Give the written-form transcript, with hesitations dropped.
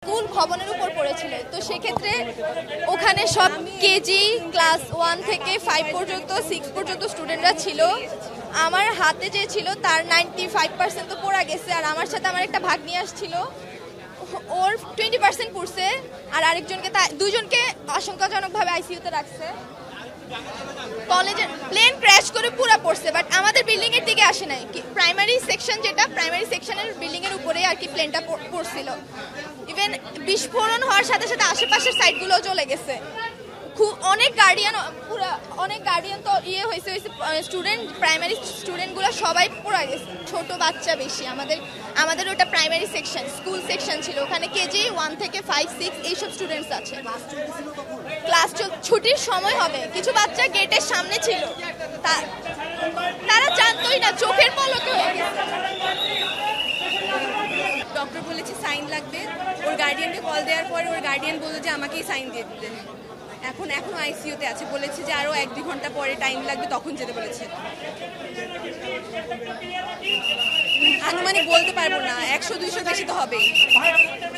School ভবনের উপর পড়েছিল, তো সেক্ষেত্রে ওখানে সব কেজি ক্লাস 1 থেকে 5 পর্যন্ত 6 পর্যন্ত স্টুডেন্টরা ছিল। আমার হাতে যে ছিল তার 95% তো পড়া গেছে, আর আমার সাথে আমার একটা ভাগ্নি আসছিল, ওর 20% পড়ছে, আর আরেকজনকে দুজনকে আশঙ্কাজনকভাবে আইসিইউতে রাখছে। কলেজের প্লেন ক্র্যাশ করে পুরো পড়ছে, বাট আমাদের বিল্ডিং এর দিকে আসে নাই। প্রাইমারি সেকশন, যেটা প্রাইমারি সেকশনের বিল্ডিং এর উপরে আর কি প্লেনটা পড়ছিল। ইভেন বিস্ফোরণ হওয়ার সাথে সাথে আশেপাশের সাইডগুলোও চলে গেছে। অনেক গার্ডিয়ান তো হয়েছে স্টুডেন্ট, প্রাইমারি স্টুডেন্টগুলো সবাই পড়া গেছে, ছোট বাচ্চা বেশি। আমাদের ওটা প্রাইমারি সেকশন, স্কুল সেকশন ছিল, ওখানে কেজি 1 থেকে 5, 6 এইসব স্টুডেন্টস আছে। ক্লাস ছুটির সময় হবে, কিছু বাচ্চা গেটের সামনে ছিল, তারা জানতোই না, চোখের পলকে হয়ে গেছে। ডক্টর বলেছে সাইন লাগবে, ওর গার্ডিয়ানকে কল দেওয়ার পরে ওর গার্ডিয়ান বললো যে আমাকেই সাইন দিয়ে দিতে। এখন আইসিইউতে আছে, বলেছে যে আরও 1-2 ঘন্টা পরে টাইম লাগবে, তখন যেতে বলেছে। আনুমানিক বলতে পারবো না, 100-200 বেশি তো হবেই।